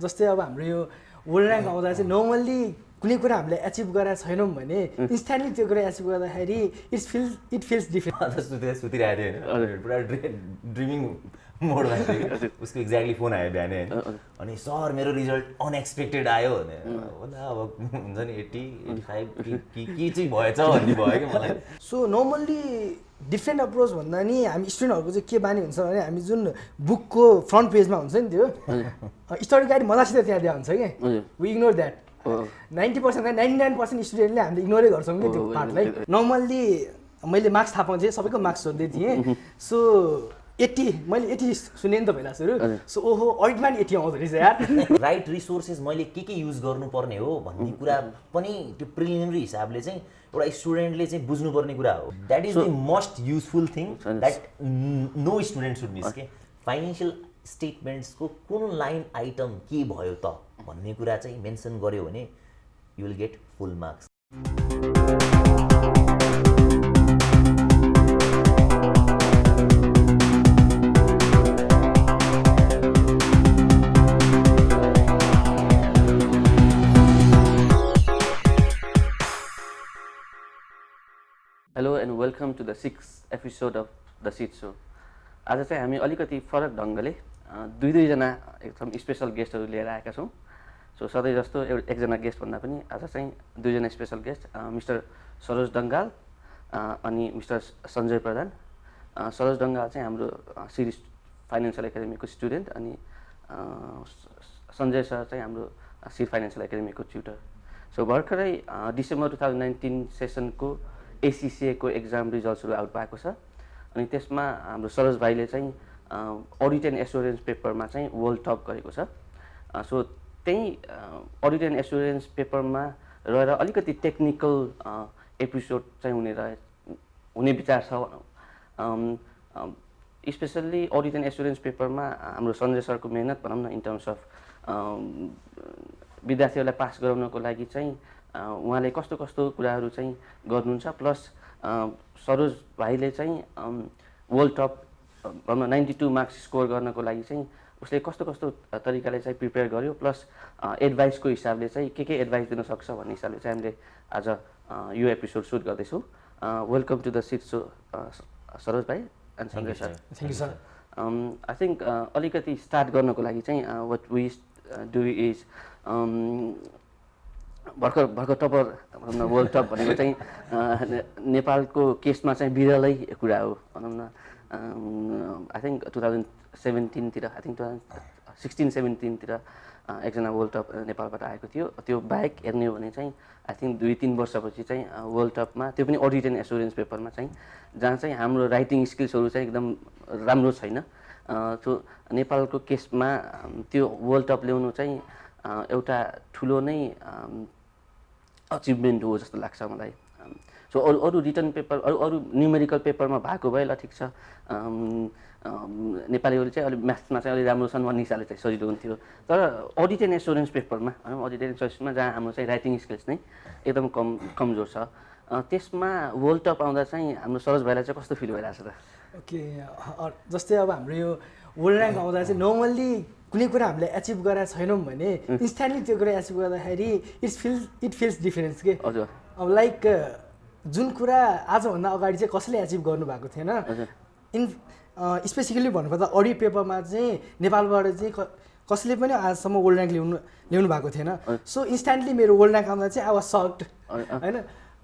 जस्तै अब हाम्रो यो वर्ल्ड र्याङ्क आउँदा चाहिँ नर्मल्ली कुनै कुरा हामीले एचिभ गरेर छैनौँ भने इन्स्ट्यान्टली त्यो कुरा एचिभ गर्दाखेरि इट फिल्स डिफरेन्ट। सुतिरहेको थियो होइन, पुरा ड्रिमिङ मोडमा थियो। उसको एक्ज्याक्टली फोन आयो बिहानै होइन, अनि सर मेरो रिजल्ट अनएक्सपेक्टेड आयो भने होला अब हुन्छ नि 80 85 के चाहिँ भएछ भन्ने भयो कि मलाई। सो नर्मल्ली डिफ्रेन्ट अप्रोच भन्दा नि हामी स्टुडेन्टहरूको चाहिँ के बानी हुन्छ भने हामी जुन बुकको फ्रन्ट पेजमा हुन्छ नि त्यो स्टडी गाइड मजासित त्यहाँ दिएको हुन्छ कि वी इग्नोर द्याट। 90% 99% स्टुडेन्टले हामीले इग्नोरै गर्छौँ कि त्यो पार्टलाई। नर्मल्ली मैले मार्क्स थाहा पाउँथेँ, सबैको मार्क्स सोध्दै थिएँ। सो 80 मैले 80 सुने नि त पहिला सुरु। सो ओहो अडिटमा नि 80 आउँदो रहेछ यार। राइट रिसोर्सेस मैले के युज गर्नुपर्ने हो भन्ने कुरा पनि त्यो प्रिलिमिनरी हिसाबले चाहिँ एउटा स्टुडेन्टले चाहिँ बुझ्नुपर्ने कुरा हो। That is the most useful thing that no student should miss के। फाइनेन्सियल स्टेटमेन्ट्सको कुन लाइन आइटम के भयो त भन्ने कुरा चाहिँ मेन्सन गर्यो भने you will get full marks. Hello and welcome to the 6th episode of the sit show. आज चाहिँ हामी अलिकति फरक ढङ्गले दुईजना एकदम स्पेसल गेस्टहरू लिएर आएका छौँ। सो सधैँ जस्तो एकजना गेस्ट भन्दा पनि आज चाहिँ दुईजना special guest, mister Saroj Dangal अनि मिस्टर सञ्जय प्रधान। सरोज दङ्गाल चाहिँ हाम्रो सिरिज फाइनेन्सियल एकाडेमीको स्टुडेन्ट अनि सञ्जय सर चाहिँ हाम्रो सिर फाइनेन्सियल एकाडेमीको ट्युटर। सो भर्खरै डिसेम्बर 2019 सेसनको ACCA को एक्जाम रिजल्ट्सहरू आउट भएको छ अनि त्यसमा हाम्रो सरोज भाइले चाहिँ अडिट एन्ड एस्योरेन्स पेपरमा चाहिँ वर्ल्ड टप गरेको छ। सो त्यही अडिट एन्ड एस्योरेन्स पेपरमा रहेर अलिकति टेक्निकल एपिसोड चाहिँ हुने विचार छ भनौँ। स्पेसल्ली अडिट एन्ड एस्योरेन्स पेपरमा हाम्रो सञ्जय सरको मेहनत भनौँ न इन टर्म्स अफ विद्यार्थीहरूलाई पास गराउनको लागि चाहिँ उहाँले कस्तो कस्तो कुराहरू चाहिँ गर्नुहुन्छ, प्लस सरोज भाइले चाहिँ वर्ल्ड टप भनौँ 92 मार्क्स स्कोर गर्नको लागि चाहिँ उसले कस्तो कस्तो तरिकाले चाहिँ प्रिपेयर गर्यो, प्लस एडभाइसको हिसाबले चाहिँ के एडभाइस दिन सक्छ भन्ने हिसाबले चाहिँ हामीले आज यो एपिसोड सुट गर्दैछौँ। Welcome to the sit show Saroj भाइ and Sanjay sir. Thank you sir. I think अलिकति स्टार्ट गर्नको लागि चाहिँ वाट वी डु इज भर्खर टपर वर्ल्ड टप भनेको चाहिँ नेपालको केसमा चाहिँ बिरलै कुरा हो भनौँ न। आई थिङ्क 2017 तिर आई थिङ्क 2016-17 तिर एकजना वर्ल्ड टप नेपालबाट आएको थियो। त्यो बाहेक हेर्ने हो भने चाहिँ आई थिङ्क 2-3 वर्षपछि चाहिँ वर्ल्ड टपमा त्यो पनि अडिट एन्ड एस्योरेन्स पेपरमा चाहिँ जहाँ चाहिँ हाम्रो राइटिङ स्किल्सहरू चाहिँ एकदम राम्रो छैन। त्यो नेपालको केसमा त्यो वर्ल्ड टप ल्याउनु चाहिँ एउटा ठुलो नै अचिभमेन्ट हो जस्तो लाग्छ मलाई। सो अरू रिटर्न पेपर अरू न्युमेरिकल पेपरमा भएको भए ल ठिक छ, नेपालीहरू चाहिँ अलिक म्याथ्समा चाहिँ अलिक राम्रो छन् भन्ने हिसाबले चाहिँ सजिलो हुन्थ्यो। तर अडिट एन्ड एस्योरेन्स पेपरमा अडिट एन्ड एस्योरेन्समा जहाँ हाम्रो चाहिँ राइटिङ स्किल्स नै एकदम कमजोर छ, त्यसमा वर्ल्ड टप आउँदा चाहिँ हाम्रो सरोज भाइलाई चाहिँ कस्तो फिल भइरहेको छ त? ओके, जस्तै अब हाम्रो यो वर्ल्ड र्याङ्क आउँदा चाहिँ नर्मल्ली कुनै कुरा हामीले एचिभ गरेर छैनौँ भने इन्स्ट्यान्टली त्यो कुरा एचिभ गर्दाखेरि इट फिल्स डिफरेन्स के। हजुर, अब लाइक जुन कुरा आजभन्दा अगाडि चाहिँ कसैले एचिभ गर्नुभएको थिएन, स्पेसिफिकली भन्नुपर्दा अडिट पेपरमा चाहिँ नेपालबाट चाहिँ कसैले पनि आजसम्म वर्ल्ड र्याङ्क ल्याउनु भएको थिएन। सो इन्स्ट्यान्टली मेरो वर्ल्ड र्याङ्क आउँदा चाहिँ आई वाज सक्ड होइन।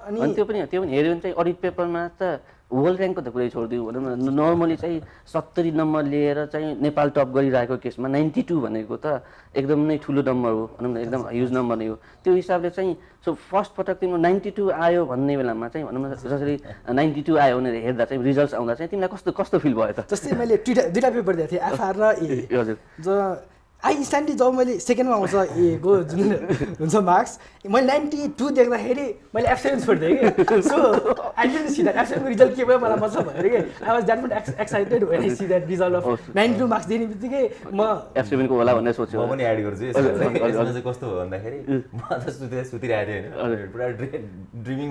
अनि त्यो पनि हेऱ्यो भने चाहिँ अडिट पेपरमा त वर्ल्ड र्याङ्कको त कुरै छोडिदिउँ भनौँ न, नर्मली चाहिँ 70 नम्बर लिएर चाहिँ नेपाल टप गरिरहेको केसमा 92 भनेको त एकदम नै ठुलो नम्बर हो भनौँ न, एकदम ह्युज नम्बर नै हो। त्यो हिसाबले चाहिँ सो फर्स्ट पटक तिम्रो 92 आयो भन्ने बेलामा चाहिँ भनौँ न, जसरी 92 आयो भनेर हेर्दा चाहिँ रिजल्ट्स आउँदा चाहिँ तिमीलाई कस्तो फिल भयो त? जस्तै मैले दुईवटा पेपर दिएको थिएँ, एफआर र ए। हजुर, इन्स्ट्यान्टली जब मैले सेकेन्डमा आउँछ ए को जुन हुन्छ मार्क्स, मैले 92 देख्दाखेरि मैले एब्सेन्ट छोडिदिएँ कि। So I didn't see that एब्सेन्टको रिजल्ट के भयो मलाई मतलब भनेर कि I was that much excited when I see that result of 92 marks दिने बित्तिकै म एब्सेन्टको होला भनेर सोच्छु। म पनि एड गर्छु। यसमा चाहिँ कस्तो हो भन्दाखेरि म त सुतिरहेको थिएँ होइन, पुरा ड्रिमिङ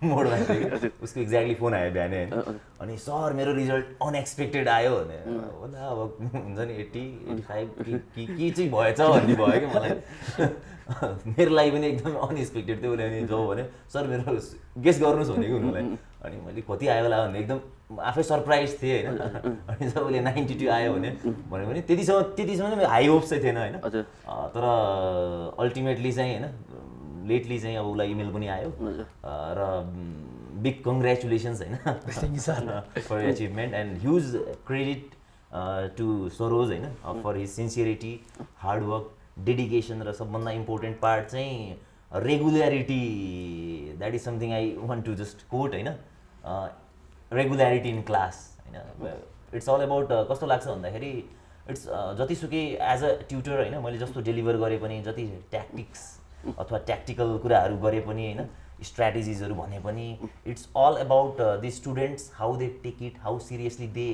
मोडमा थियो उसको एक्ज्याक्टली फोन आयो बिहानै होइन अनि सर मेरो रिजल्ट अनएक्सपेक्टेड आयो भने होला अब हुन्छ नि 80 85 के चाहिँ भएछ भन्ने भयो कि मलाई मेरो लागि पनि एकदम अनएक्सपेक्टेड थियो उसले अनि जो भने सर मेरो गेस गर्नुहोस् भनेको उनीहरूलाई अनि मैले कति आयो होला भने एकदम आफै सरप्राइज थिएँ होइन अनि जब उसले 92 आयो भने भन्यो भने त्यतिसम्म चाहिँ हाई होप्स चाहिँ थिएन होइन तर अल्टिमेटली चाहिँ होइन लेटली चाहिँ अब उसलाई इमेल पनि आयो र बिग कङ्ग्रेचुलेसन्स होइन for achievement and huge credit to Saroj होइन for his sincerity hard work dedication र सबभन्दा इम्पोर्टेन्ट पार्ट चाहिँ regularity that is something I want to just quote होइन रेगुल्यारिटी इन क्लास होइन इट्स अल अबाउट कस्तो लाग्छ भन्दाखेरि इट्स जतिसुकै एज अ ट्युटर होइन मैले जस्तो डेलिभर गरेँ पनि जति ट्याक्टिक्स अथवा ट्याक्टिकल कुराहरू गरे पनि होइन स्ट्राटेजिजहरू भने पनि it's all about the students how they take it how seriously they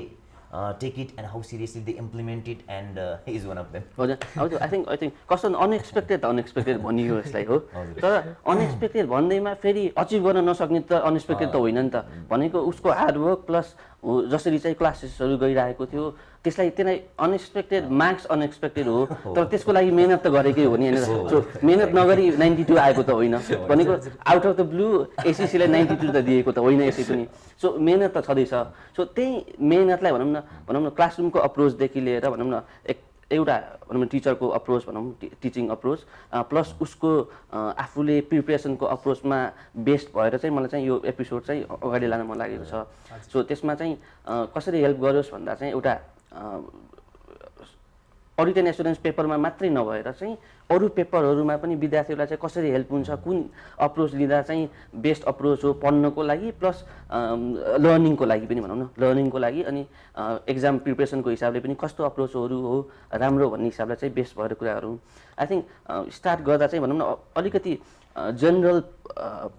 take it and how seriously they implement it and he is one of them. हजुर I think कस्तो अनएक्सपेक्टेड भनियो यसलाई हो तर अनएक्सपेक्टेड भन्दैमा फेरि अचिभ गर्न नसक्ने त अनएक्सपेक्टेड त होइन नि त भनेको उसको हार्डवर्क प्लस जसरी चाहिँ क्लासेसहरू गइरहेको थियो त्यसलाई अनएक्सपेक्टेड मार्क्स अनएक्सपेक्टेड हो तर त्यसको लागि मेहनत त गरेकै हो नि होइन सो मेहनत नगरी 92 आएको त होइन भनेको आउट अफ द ब्लू एससीसीलाई 92 त दिएको त होइन यसै पनि सो मेहनत त छँदैछ सो त्यही मेहनतलाई भनौँ न क्लासरुमको अप्रोचदेखि लिएर भनौँ न एउटा भनौँ न टिचरको अप्रोच भनौँ टिचिङ अप्रोच प्लस उसको आफूले प्रिपरेसनको अप्रोचमा बेस्ड भएर चाहिँ मलाई चाहिँ यो एपिसोड चाहिँ अगाडि लान मन लागेको छ सो त्यसमा चाहिँ कसरी हेल्प गरोस् भन्दा चाहिँ एउटा अडिट एन्ड एस्युरेन्स पेपरमा मात्रै नभएर चाहिँ अरू पेपरहरूमा पनि विद्यार्थीहरूलाई चाहिँ कसरी हेल्प हुन्छ कुन अप्रोच लिँदा चाहिँ बेस्ट अप्रोच हो पढ्नको लागि प्लस लर्निङको लागि पनि भनौँ न लर्निङको लागि अनि एक्जाम प्रिपरेसनको हिसाबले पनि कस्तो अप्रोचहरू हो राम्रो भन्ने हिसाबले चाहिँ बेस्ट भएर कुराहरू आई थिङ्क स्टार्ट गर्दा चाहिँ भनौँ न अलिकति जनरल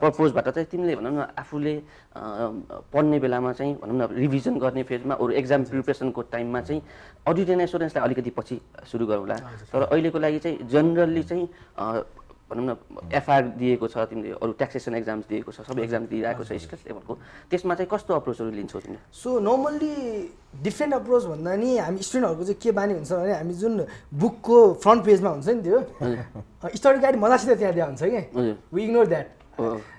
पर्पोजबाट चाहिँ तिमीले भनौँ न आफूले पढ्ने बेलामा चाहिँ भनौँ न रिभिजन गर्ने फेजमा अरू एक्जाम प्रिपरेसनको टाइममा चाहिँ अडिट एन्ड एस्युरेन्सलाई अलिकति पछि सुरु गरौँला तर अहिलेको लागि चाहिँ जनरली चाहिँ भनौँ न एफआर दिएको छ तिमीले अरू ट्याक्सेसन एक्जाम्स दिएको छ सबै एक्जाम दिइरहेको छ स्टेट लेभलको त्यसमा चाहिँ कस्तो अप्रोचहरू लिन्छौ तिमीले सो नर्मल्ली डिफ्रेन्ट अप्रोच भन्दा नि हामी स्टुडेन्टहरूको चाहिँ के बानी हुन्छ भने हामी जुन बुकको फ्रन्ट पेजमा हुन्छ नि त्यो स्टडी गाइड मजासित त्यहाँ दिएको हुन्छ कि वी इग्नोर द्याट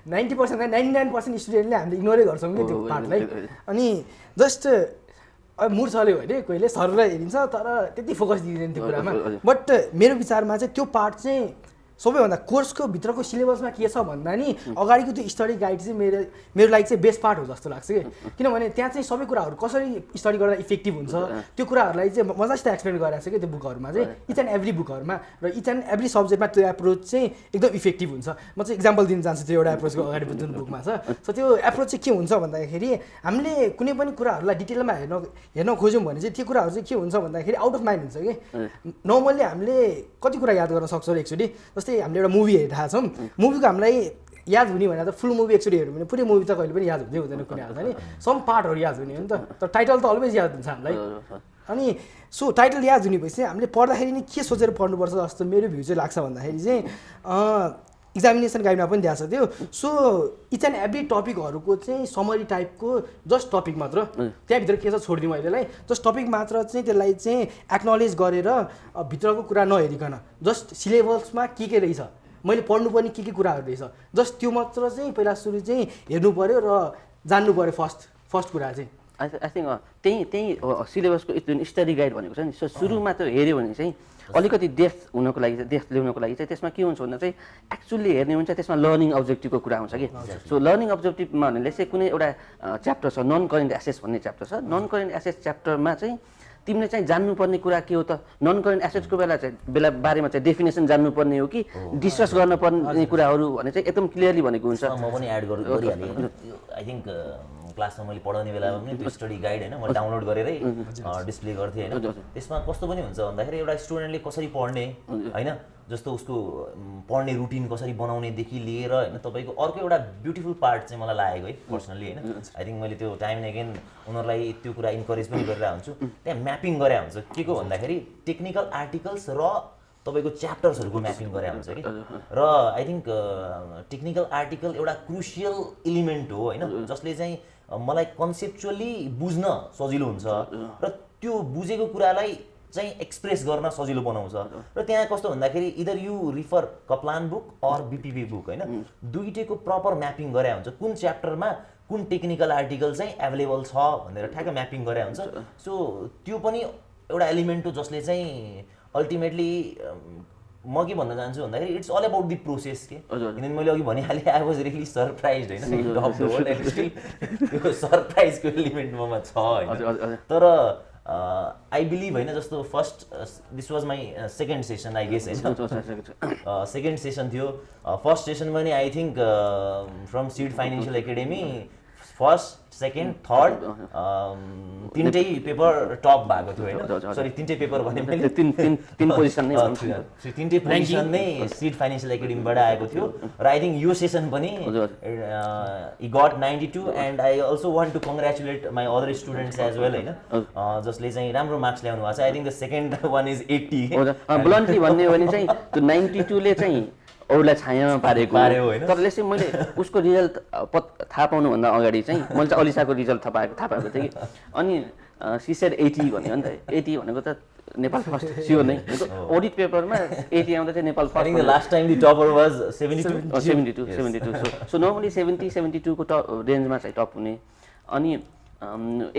90% 99% स्टुडेन्टले हामीले इग्नोरै गर्छौँ कि त्यो पार्टलाई अनि जस्ट मुड चल्यो भने कोहीले सरलाई हेरिन्छ तर त्यति फोकस दिँदैन त्यो कुरामा बट मेरो विचारमा चाहिँ त्यो पार्ट चाहिँ सबैभन्दा कोर्सको भित्रको सिलेबसमा के छ भन्दा नि अगाडिको त्यो स्टडी गाइड चाहिँ मेरो लागि चाहिँ बेस्ट पार्ट हो जस्तो लाग्छ कि किनभने त्यहाँ चाहिँ सबै कुराहरू कसरी स्टडी गर्दा इफेक्टिभ हुन्छ त्यो कुराहरूलाई चाहिँ मजासित एक्सप्लेन गरिरहेको छ कि त्यो बुकहरूमा चाहिँ इच एन्ड एभ्री बुकहरूमा र इच एन्ड एभ्री सब्जेक्टमा त्यो एप्रोच चाहिँ एकदम इफेक्टिभ हुन्छ म चाहिँ इक्जाम्पल दिन चाहन्छु त्यो एउटा एप्रोचको अगाडि जुन बुकमा छ सो त्यो एप्रोच चाहिँ के हुन्छ भन्दाखेरि हामीले कुनै पनि कुराहरूलाई डिटेलमा हेर्न खोज्यौँ भने चाहिँ त्यो कुराहरू चाहिँ के हुन्छ भन्दाखेरि आउट अफ माइन्ड हुन्छ कि नर्मल्ली हामीले कति कुरा याद गर्न सक्छौँ एक्चुअली जस्तै हामीले एउटा मुभी हेरिरहेको छौँ मुभीको हामीलाई याद हुने भने त फुल मुभी एक्चुअली हेऱ्यो भने पुरै मुभी त कहिले पनि याद हुँदै हुँदैन कुनै हालमा नि सम पार्टहरू याद हुने हो नि त तर टाइटल त अलवेज याद हुन्छ हामीलाई अनि सो टाइटल याद हुने भएपछि हामीले पढ्दाखेरि नि के सोचेर पढ्नुपर्छ जस्तो मेरो भ्यू चाहिँ लाग्छ भन्दाखेरि चाहिँ इक्जामिनेसन गाइडमा पनि दिएको छ त्यो सो इच एन्ड एभ्री टपिकहरूको चाहिँ समरी टाइपको जस्ट टपिक मात्र त्यहाँभित्र के छ छोडिदिउँ अहिलेलाई जस्ट टपिक मात्र चाहिँ त्यसलाई चाहिँ एक्नोलेज गरेर भित्रको कुरा नहेरिकन जस्ट सिलेबसमा के रहेछ मैले पढ्नुपर्ने के कुराहरू रहेछ जस्ट त्यो मात्र चाहिँ पहिला सुरु चाहिँ हेर्नु पऱ्यो र जान्नु पऱ्यो फर्स्ट कुरा चाहिँ आई थिङ्क त्यही सिलेबसको जुन स्टडी गाइड भनेको छ नि सो सुरुमा त्यो हेऱ्यो भने चाहिँ अलिकति डेप्थ हुनको लागि चाहिँ डेप्थ ल्याउनको लागि चाहिँ त्यसमा के हुन्छ भन्दा चाहिँ एक्चुअली हेर्ने हुन्छ त्यसमा लर्निङ अब्जेक्टिभको कुरा हुन्छ कि सो लर्निङ अब्जेक्टिभमा भन्नाले चाहिँ कुनै एउटा च्याप्टर छ नन करेन्ट एसेस भन्ने च्याप्टर छ नन करेन्ट एसेस च्याप्टरमा चाहिँ तिमीले चाहिँ जान्नुपर्ने कुरा के हो त नन करेन्ट एसेट्सको बारेमा चाहिँ डेफिनेसन जान्नुपर्ने हो कि डिस्कस गर्नुपर्ने कुराहरू भने चाहिँ एकदम क्लियरली भनेको हुन्छ म पनि एड गरिहालेँ आई थिङ्क क्लासमा मैले पढाउने बेलामा पनि त्यो स्टडी गाइड होइन मैले डाउनलोड गरेरै डिस्प्ले गर्थेँ होइन त्यसमा कस्तो पनि हुन्छ भन्दाखेरि एउटा स्टुडेन्टले कसरी पढ्ने होइन जस्तो उसको पढ्ने रुटिन कसरी बनाउनेदेखि लिएर होइन तपाईँको अर्को एउटा ब्युटिफुल पार्ट चाहिँ मलाई लागेको है पर्सनली होइन आई थिङ्क मैले त्यो टाइम एन्ड अगेन उनीहरूलाई त्यो कुरा इन्करेज पनि गरिरहेको हुन्छु त्यहाँ म्यापिङ गरे हुन्छ के को भन्दाखेरि टेक्निकल आर्टिकल्स र तपाईँको च्याप्टर्सहरूको म्यापिङ गरे हुन्छ कि र आई थिङ्क टेक्निकल आर्टिकल एउटा क्रुसियल इलिमेन्ट हो होइन जसले चाहिँ मलाई कन्सेप्चुअली बुझ्न सजिलो हुन्छ र त्यो बुझेको कुरालाई चाहिँ एक्सप्रेस गर्न सजिलो बनाउँछ र त्यहाँ कस्तो भन्दाखेरि either you refer Kaplan book or BPP book होइन दुईटैको प्रपर म्यापिङ गरे हुन्छ कुन च्याप्टरमा कुन टेक्निकल आर्टिकल चाहिँ एभाइलेबल छ भनेर ठ्याक्क म्यापिङ गरे हुन्छ सो त्यो पनि एउटा एलिमेन्ट हो जसले चाहिँ अल्टिमेटली म के भन्न चाहन्छु भन्दाखेरि it's all about the process के किनभने मैले अघि भनिहालेँ आई वाज रियली सरप्राइज होइन त्यो सरप्राइजको इलिमेन्ट ममा छ होइन तर आई बिलिभ होइन जस्तो first this was my second session I guess होइन सेकेन्ड सेसन थियो फर्स्ट सेसनमा नि I think from SID financial academy first second third तिनटै पेपर टप भएको थियो होइन सरी तिनटै पेपर भने मैले तीन पोजिसन नै तिनटै पोजिसन नै सिड फाइनेन्सियल एकाडेमीबाट आएको थियो र आई थिङ्क यो सेसन पनि I got 92 and I also want to congratulate my other students as well होइन जसले चाहिँ राम्रो मार्क्स ल्याउनु भएको छ I think the second one is 80 bluntly भन्ने भने चाहिँ त्यो 92 ले चाहिँ अरूलाई छायामा पारेको होइन तर चाहिँ मैले उसको रिजल्ट थाहा पाउनुभन्दा अगाडि चाहिँ मैले चाहिँ अलिसाको रिजल्ट थाहा पाएको थिएँ कि अनि सी सेड 80 भन्यो नि त 80 भनेको त नेपाल फर्स्ट सियो नै अडिट पेपरमा 80 आउँदा चाहिँ Nepal first last time the topper was 72 so normally 72 को रेन्जमा चाहिँ टप हुने अनि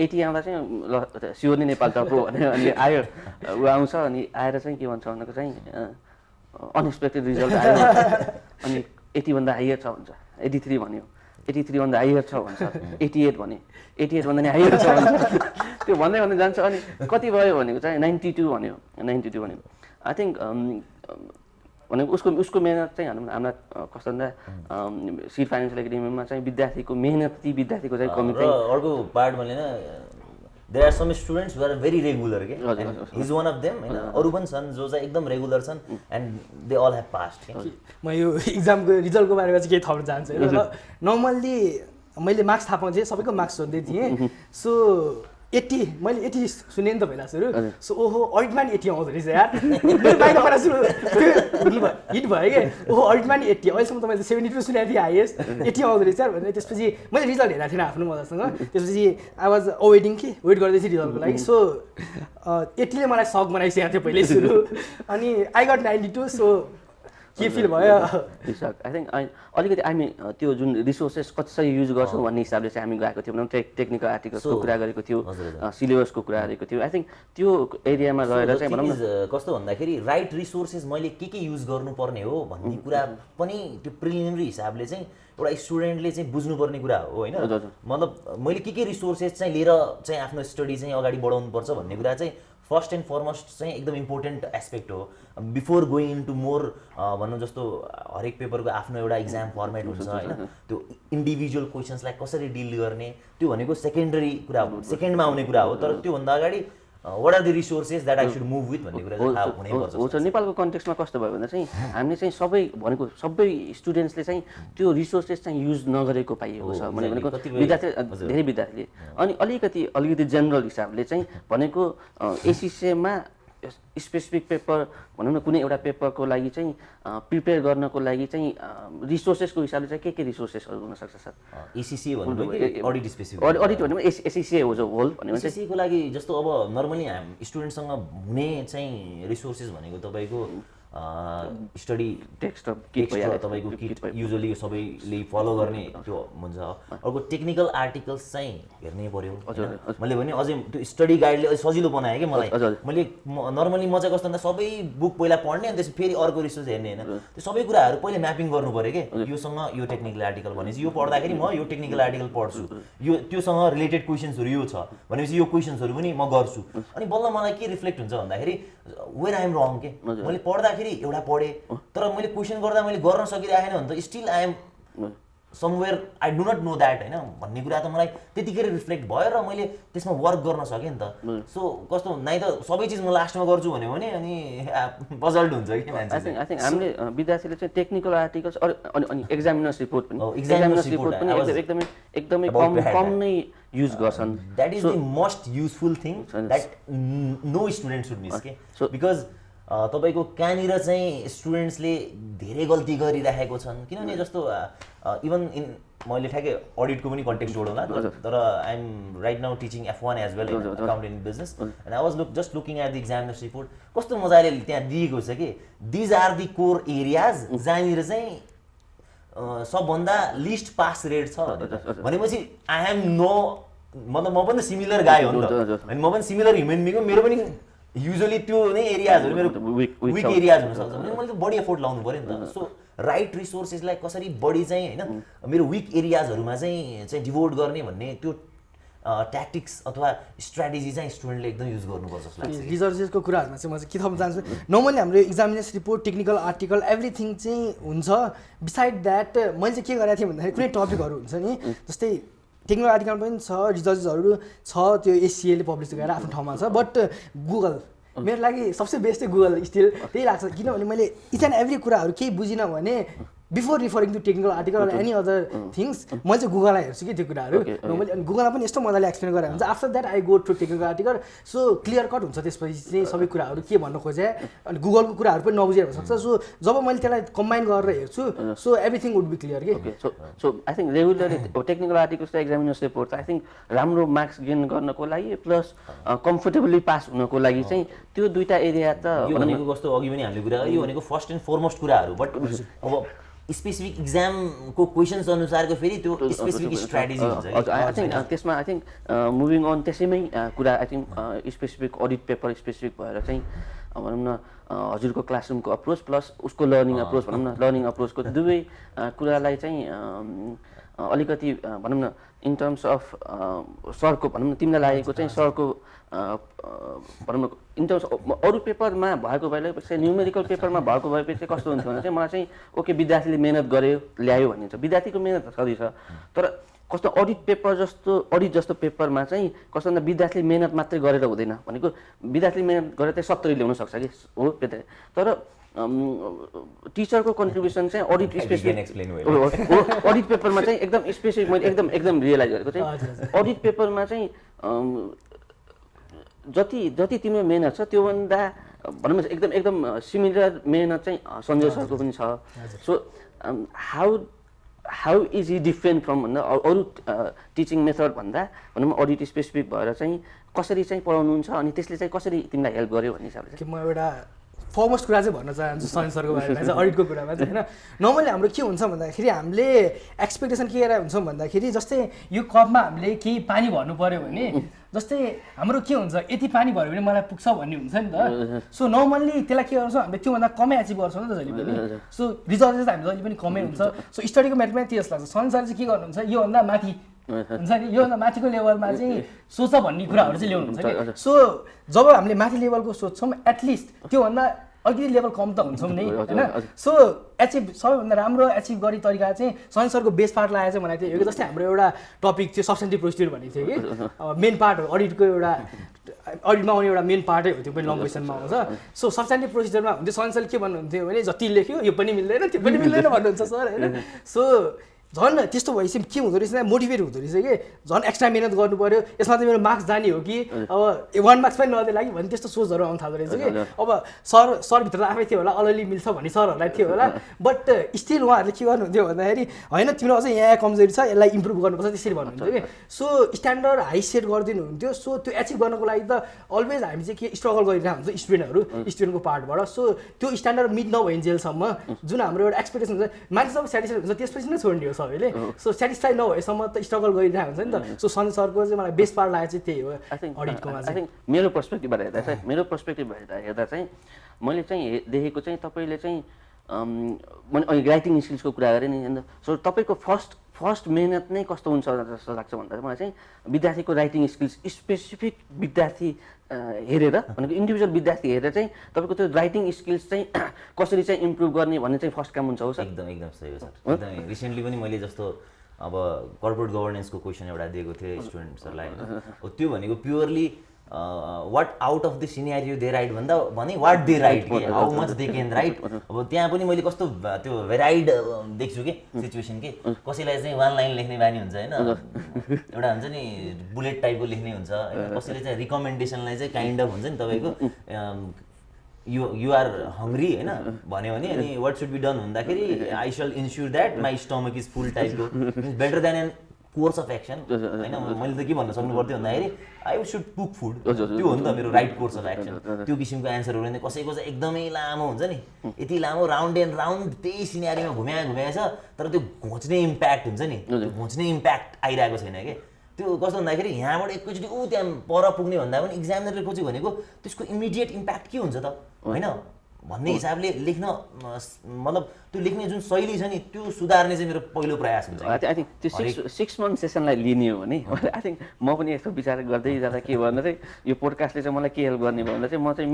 80 आउँदा चाहिँ ल सियो नै नेपाल टप हो भने अनि आयो ऊ आउँछ अनि आएर चाहिँ के भन्छ भनेको चाहिँ अनएक्सपेक्टेड रिजल्ट आयो अनि 80 भन्दा हाइयर छ भन्छ 83 भन्यो 83 भन्दा हाइयर छ भन्छ 88 भने 88 भन्दा नि हाइयर छ भन्छ त्यो भन्दै भन्दै जान्छ अनि कति भयो भनेको चाहिँ 92 भन्यो 92 भन्यो आई थिङ्क भनेको उसको मेहनत चाहिँ हामीलाई कस्तो भन्दा सिड फाइनेन्सियल एकाडेमीमा चाहिँ विद्यार्थीको मेहनती विद्यार्थीको चाहिँ कमी चाहिँ अर्को पार्ट भनेन there are some students who are very regular के इज वान अफ देम हैन अरु पनि छन् जो चाहिँ एकदम रेगुलर छन् and they all have passed म यो इक्जामको रिजल्टको बारेमा चाहिँ केही थप्न चाहन्छु र नर्मल्ली मैले मार्क्स थाहा पाउँथे सबैको मार्क्स सोध्दै थिएँ सो 80 मैले 80 सुने नि त पहिला सुरु सो ओहो अडिटमा नि 80 आउँदो रहेछ यार मेरो बाहिर परा सुरु हिट भयो के ओहो अडिटमा नि 80 अहिलेसम्म त मैले 72 सुनेको थिएँ हाइएस्ट 80 आउँदो रहेछ यार भने त्यसपछि मैले रिजल्ट हेरेको थिएन आफ्नो मजासँग त्यसपछि आई वाज वेटिङ कि वेट गर्दै थिएँ रिजल्टको लागि सो 80 ले मलाई सक बनाइसकेको थियो पहिल्यै सुरु अनि आई गट 92 सो के फिल भयो आई थिङ्क अलिकति हामी त्यो जुन रिसोर्सेस कसरी युज गर्छौँ भन्ने हिसाबले चाहिँ हामी गएको थियौँ टेक्निकल आर्टिकल्सको कुरा गरेको थियो सिलेबसको कुरा गरेको थियो आई थिङ्क त्यो एरियामा रहेर चाहिँ भनौँ न कस्तो भन्दाखेरि राइट रिसोर्सेस मैले के युज गर्नुपर्ने हो भन्ने कुरा पनि त्यो प्रिलिमिनरी हिसाबले चाहिँ एउटा स्टुडेन्टले चाहिँ बुझ्नुपर्ने कुरा हो होइन मतलब मैले के रिसोर्सेस चाहिँ लिएर चाहिँ आफ्नो स्टडी चाहिँ अगाडि बढाउनुपर्छ भन्ने कुरा चाहिँ फर्स्ट एन्ड फरमोस्ट चाहिँ एकदम इम्पोर्टेन्ट एस्पेक्ट हो बिफोर गोइङ इन्टु मोर भनौँ जस्तो हरेक पेपरको आफ्नो एउटा इक्जाम फर्मेट हुन्छ होइन त्यो इन्डिभिजुअल क्वेसन्सलाई कसरी डिल गर्ने त्यो भनेको सेकेन्डरी कुरा हो सेकेन्डमा आउने कुरा हो तर त्योभन्दा अगाडि what are the resources that I should move with भन्ने कुरा चाहिँ थाहा हुनैपर्छ हो छ नेपालको कन्टेक्स्टमा कस्तो भयो भन्दा चाहिँ हामीले चाहिँ सबै भनेको सबै स्टुडेन्ट्सले चाहिँ त्यो रिसोर्सेस चाहिँ युज नगरेको पाइएको छ भनेको विद्यार्थी धेरै विद्यार्थीले अनि अलिकति जेनरल हिसाबले चाहिँ भनेको एसीसीएमा स्पेसिफिक पेपर भनौँ न कुनै एउटा पेपरको लागि चाहिँ प्रिपेयर गर्नको लागि चाहिँ रिसोर्सेसको हिसाबले चाहिँ के रिसोर्सेसहरू हुन सक्छ सर एसीसीए भन्नुभयो अडिट स्पेसिफिक अडिट भन्नु एसीसीए हो जो होल भन्ने भने एसीसीको लागि जस्तो अब नर्मली हामी स्टुडेन्टसँग हुने चाहिँ रिसोर्सेस भनेको तपाईको स्टडी टेक्स्ट तपाईको किट युजुअली सबैले फलो गर्ने त्यो हुन्छ अर्को टेक्निकल आर्टिकल्स चाहिँ हेर्नै पर्यो मैले भने अझै त्यो स्टडी गाइडले अझै सजिलो बनायो के मलाई मैले नर्मली म चाहिँ कस्तो भन्दा सबै बुक पहिला पढ्ने अनि त्यसपछि फेरि अर्को रिसोर्स हेर्ने हैन त्यो सबै कुराहरू पहिले म्यापिङ गर्नु पर्यो के योसँग यो टेक्निकल आर्टिकल भनेपछि यो पढ्दाखेरि म यो टेक्निकल आर्टिकल पढ्छु यो त्योसँग रिलेटेड क्वेशन्सहरू यो छ भनेपछि यो क्वेशन्सहरू पनि म गर्छु अनि बल्ल मलाई के रिफ्लेक्ट हुन्छ भन्दाखेरि वेयर आई एम रङ के मैले पढ्दाखेरि एउटा पढेँ तर मैले क्वेशन गर्दा मैले गर्न सकिरहेन भने त still I am somewhere I do not know that हैन भन्ने कुरा त मलाई त्यतिकै रिफ्लेक्ट भयो र मैले त्यसमा वर्क गर्न सकेँ नि त सो कस्तो नाइ त सबै चिज म लास्टमा गर्छु भन्यो भने अनि पजल्ड हुन्छ कि मान्छे आई थिंक हामीले विद्यार्थीले चाहिँ टेक्निकल आर्टिकल्स अनि एक्जामिनर्स रिपोर्ट पनि एकदमै कम नै युज गर्छन् that is the most useful thing that no student should miss के बिकज तपाईँको कहाँनिर चाहिँ स्टुडेन्ट्सले धेरै गल्ती गरिराखेको छन् किनभने जस्तो इभन इन मैले ठ्याक्कै अडिटको पनि कन्टेक्स्ट जोडौँला तर I am right now teaching F1 as well accounting business and I was just looking at the examiner's report कस्तो मजाले त्यहाँ दिएको छ कि these are the core areas जहाँनिर चाहिँ सबभन्दा लिस्ट पास रेट छ भनेपछि आई एम नो मतलब म पनि सिमिलर गाई हो नि त अनि म पनि सिमिलर ह्युमन बिङ हो मेरो पनि युजली त्यो नै एरियाजहरू मेरो विक एरियाज हुनसक्छ भने मैले बढी एफोर्ट लाउनु पऱ्यो नि त सो राइट रिसोर्सेसलाई कसरी बढी चाहिँ होइन मेरो विक एरियाजहरूमा चाहिँ डिभोट गर्ने भन्ने त्यो ट्याक्टिक्स अथवा स्ट्राटेजी चाहिँ स्टुडेन्टले एकदम युज गर्नुपर्छ जस्तो लाग्छ रिसर्चेसको कुराहरूमा चाहिँ म चाहिँ के थप्न चाहन्छु नर्मली हाम्रो examination report technical article everything चाहिँ हुन्छ बिसाइड द्याट मैले चाहिँ के गरेको थिएँ भन्दाखेरि कुनै टपिकहरू हुन्छ नि जस्तै टेक्निकल आर्टिकल पनि छ रिसर्चेसहरू छ त्यो ACCA ले पब्लिस गरेर आफ्नो ठाउँमा छ बट गुगल मेरो लागि सबसे बेस्ट चाहिँ गुगल स्टिल त्यही लाग्छ किनभने मैले इच एन्ड एभ्री कुराहरू केही बुझिनँ भने before referring to technical article or any other things म चाहिँ गुगललाई हेर्छु कि त्यो कुराहरू नर्मली अनि गुगलमा पनि यस्तो मजाले एक्सप्लेन गरेर हुन्छ after that I go to technical article so clear cut हुन्छ त्यसपछि चाहिँ सबै कुराहरू के भन्न खोजे अनि गुगलको कुराहरू पनि नबुझेर हुनसक्छ सो जब मैले त्यसलाई कम्बाइन गरेर हेर्छु so everything would be clear कि so I think regularly technical articles र एक्जामिनर्स रिपोर्ट आई थिङ्क राम्रो मार्क्स गेन गर्नको लागि प्लस कम्फर्टेबली पास हुनको लागि चाहिँ त्यो दुईटा एरिया त यो भनेको कस्तो अघि पनि हामीले कुरा यो भनेको फर्स्ट एन्ड फरमोस्ट कुराहरू बट अब स्पेसिफिक इक्जामको क्वेसन्स अनुसारको फेरि त्यो स्पेसिफिक स्ट्राटेजी हुन्छ आई थिङ्क त्यसमा आई थिङ्क मुभिङ अन त्यसैमै कुरा I think specific audit paper specific भएर चाहिँ भनौँ न हजुरको क्लासरुमको अप्रोच प्लस उसको लर्निङ अप्रोच भनौँ न लर्निङ अप्रोचको दुवै कुरालाई चाहिँ अलिकति भनौँ न इन टर्म्स अफ सरको भनौँ न तिमीलाई लागेको चाहिँ सरको भनौँ न इन टर्म्स अरू पेपरमा भएको भएपछि न्युमेरिकल पेपरमा भएको भएपछि चाहिँ कस्तो हुन्थ्यो भने चाहिँ मलाई चाहिँ ओके विद्यार्थीले मेहनत गर्यो ल्यायो भन्ने छ विद्यार्थीको मेहनत छँदैछ तर कस्तो अडिट जस्तो पेपरमा चाहिँ कस्तो भन्दा विद्यार्थीले मेहनत मात्रै गरेर हुँदैन भनेको विद्यार्थीले मेहनत गरेर चाहिँ 70 ल्याउन सक्छ कि हो तर टिचरको कन्ट्रिब्युसन चाहिँ अडिट स्पेसिफिक अडिट पेपरमा चाहिँ एकदम स्पेसिफिक मैले एकदम रियलाइज गरेको चाहिँ अडिट पेपरमा चाहिँ जति तिम्रो मेहनत छ त्योभन्दा भनौँ न एकदम सिमिलर मेहनत चाहिँ सञ्जय सरको पनि छ so how is he different from भन्दा अरू टिचिङ मेथड भन्दा भनौँ अडिट स्पेसिफिक भएर चाहिँ कसरी चाहिँ पढाउनुहुन्छ अनि त्यसले चाहिँ कसरी तिमीलाई हेल्प गर्यो भन्ने हिसाबले चाहिँ म एउटा फर्मोस्ट कुरा चाहिँ भन्न चाहन्छु सञ्जय सरको बारेमा चाहिँ अडिटको कुरामा चाहिँ होइन नर्मली हाम्रो के हुन्छ भन्दाखेरि हामीले एक्सपेक्टेसन के गरेर हुन्छौँ भन्दाखेरि जस्तै यो कपमा हामीले केही पानी भर्नु पऱ्यो भने जस्तै हाम्रो के हुन्छ यति पानी भर्यो भने मलाई पुग्छ भन्ने हुन्छ नि त सो नर्मल्ली त्यसलाई के गर्छौँ हामीले त्योभन्दा कमै एचिभ गर्छौँ नि त जहिले पनि सो रिजल्ट चाहिँ हामीले जहिले पनि कमै हुन्छ सो स्टडीको म्याथमा त्यही जस्तो लाग्छ सञ्जय सरले चाहिँ के गर्नुहुन्छ योभन्दा माथि हुन्छ नि योभन्दा माथिको लेभलमा चाहिँ सोच भन्ने कुराहरू चाहिँ ल्याउनुहुन्छ कि सो जब हामीले माथि लेभलको सोच्छौँ एटलिस्ट त्योभन्दा अलिकति लेभल कम त हुन्छौँ नि होइन सो एचिभ सबैभन्दा राम्रो एचिभ गर्ने तरिका चाहिँ सञ्जय सरको बेस पार्ट लगाएर चाहिँ भनेको थियो जस्तै हाम्रो एउटा टपिक थियो सब्सटेन्टिभ प्रोसिड्युर भनेको थियो कि मेन पार्ट हो अडिटको एउटा अडिटमा आउने एउटा मेन पार्टै हो त्यो पनि लङ क्वेसनमा आउँछ सो सब्सटेन्टिभ प्रोसिड्युरमा हुन्थ्यो सञ्जय सरले के भन्नुहुन्थ्यो भने जति लेख्यो यो पनि मिल्दैन त्यो पनि मिल्दैन भन्नुहुन्छ सर होइन सो झन् त्यस्तो भएपछि के हुँदो रहेछ मोटिभेट हुँदो रहेछ कि झन् एक्स्ट्रा मिहिनेत गर्नु पऱ्यो यसमा चाहिँ मेरो मार्क्स जाने हो कि अब 1 मार्क्स पनि नदिए लागि भन्ने त्यस्तो सोचहरू आउनु थाल्दो रहेछ कि अब सरभित्र त आफै थियो होला अलिअलि मिल्छ भन्ने सरहरूलाई थियो होला बट स्टिल उहाँहरूले के गर्नुहुन्थ्यो भन्दाखेरि होइन तिम्रो अझै यहाँ कमजोरी छ यसलाई इम्प्रुभ गर्नुपर्छ त्यसरी भन्नुहुन्थ्यो कि सो स्ट्यान्डर्ड हाई सेट गरिदिनुहुन्थ्यो सो त्यो एचिभ गर्नको लागि त अलवेज हामी चाहिँ के स्ट्रगल गरिरहेको हुन्छ स्टुडेन्टको पार्टबाट सो त्यो स्ट्यान्डर्ड मिट नभइन्जेलसम्म जुन हाम्रो एउटा एक्सपेक्टेसन हुन्छ मान्छे जब सेटिस्फाइड हुन्छ त्यसपछि नै छोड्ने हो सबैले सो सेटिस्फाई नभएसम्म त स्ट्रगल गरिरहेको हुन्छ नि त सो सञ्जय सरको चाहिँ मलाई बेस्ट पार्ट लागेको चाहिँ त्यही हो अडिटकोमा चाहिँ मेरो पर्सपेक्टिभबाट हेर्दा चाहिँ मैले चाहिँ देखेको चाहिँ तपाईँले चाहिँ मैले राइटिङ स्किल्सको कुरा गरेँ नि अन्त सो तपाईँको फर्स्ट मेहनत नै कस्तो हुन्छ जस्तो लाग्छ भन्दा मलाई चाहिँ विद्यार्थीको राइटिङ स्किल्स स्पेसिफिक विद्यार्थी हेरेर भनेको इन्डिभिजुअल विद्यार्थी हेरेर चाहिँ तपाईँको त्यो राइटिङ स्किल्स चाहिँ कसरी चाहिँ इम्प्रुभ गर्ने भन्ने चाहिँ फर्स्ट काम हुन्छ हो सर एकदम सही हो सर एकदमै रिसेन्टली पनि मैले जस्तो अब कर्पोरेट गभर्नेन्सको क्वेसन एउटा दिएको थिएँ स्टुडेन्ट्सहरूलाई त्यो भनेको purely what out of the scenario they write भन्दा भने वाट दे राइट के how much they can write अब त्यहाँ पनि मैले कस्तो त्यो भेराइड देख्छु कि सिचुएसन के कसैलाई चाहिँ 1 लाइन लेख्ने बानी हुन्छ होइन एउटा हुन्छ नि बुलेट टाइपको लेख्ने हुन्छ कसैले चाहिँ रिकमेन्डेसनलाई चाहिँ काइन्ड अफ हुन्छ नि तपाईँको यु आर हङ्ग्री होइन भन्यो भने अनि वाट सुड बी डन भन्दाखेरि I shall ensure that my stomach is full टाइपको better than an course of action होइन मैले त के भन्न सक्नु पर्थ्यो भन्दाखेरि आई सुड कुक फुड त्यो हो नि त मेरो राइट कोर्स अफ एक्सन त्यो किसिमको एन्सरहरू भने कसैको चाहिँ एकदमै लामो हुन्छ नि यति लामो राउन्ड एन्ड राउन्ड त्यही सिनेरीमा घुमाएको छ तर त्यो घोच्ने इम्प्याक्ट हुन्छ नि त्यो घोच्ने इम्प्याक्ट आइरहेको छैन कि त्यो कस्तो भन्दाखेरि यहाँबाट एकैचोटि त्यहाँ पर पुग्ने भन्दा पनि इक्जामिनरले खोज्यो भनेको त्यसको इमिडिएट इम्प्याक्ट के हुन्छ त होइन भन्ने हिसाबले लेख्न मतलब त्यो लेख्ने जुन शैली छ नि त्यो सुधार्ने चाहिँ मेरो पहिलो प्रयास हुन्छ आई थिङ्क त्यो 6 मन्थ सेसनलाई लिने हो भने आई थिङ्क म पनि यस्तो विचार गर्दै जाँदा के भन्दा चाहिँ यो पोडकास्टले चाहिँ मलाई के हेल्प गर्ने भन्दा चाहिँ म चाहिँ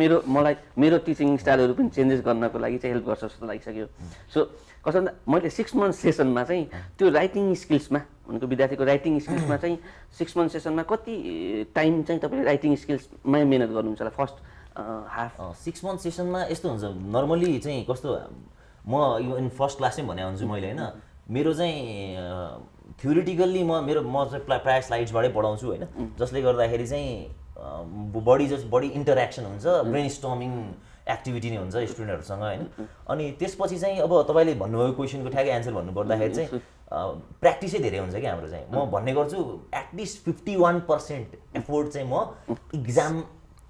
मेरो टिचिङ स्टाइलहरू पनि चेन्जेस गर्नको लागि चाहिँ हेल्प गर्छ जस्तो लागिसक्यो सो कस्तो भन्दा मैले 6 मन्थ सेसनमा चाहिँ त्यो राइटिङ स्किल्समा उनको विद्यार्थीको राइटिङ स्किल्समा चाहिँ 6 मन्थ सेसनमा कति टाइम चाहिँ तपाईँले राइटिङ स्किल्समै मेहनत गर्नुहुन्छ होला फर्स्ट हाफ 6 मन्थ सेसनमा यस्तो हुन्छ नर्मली चाहिँ कस्तो म इन फर्स्ट क्लासमै भने हुन्छु मैले होइन मेरो चाहिँ थ्योरिटिकल्ली म चाहिँ प्रायः स्लाइड्सबाटै पढाउँछु होइन जसले गर्दाखेरि चाहिँ बढी इन्टरेक्सन हुन्छ ब्रेन स्टर्मिङ एक्टिभिटी नै हुन्छ स्टुडेन्टहरूसँग होइन अनि त्यसपछि चाहिँ अब तपाईँले भन्नुभएको क्वेसनको ठ्याक्कै एन्सर भन्नुपर्दाखेरि चाहिँ प्र्याक्टिसै धेरै हुन्छ कि हाम्रो चाहिँ म भन्ने गर्छु एटलिस्ट 51% एफोर्ट चाहिँ म इक्जाम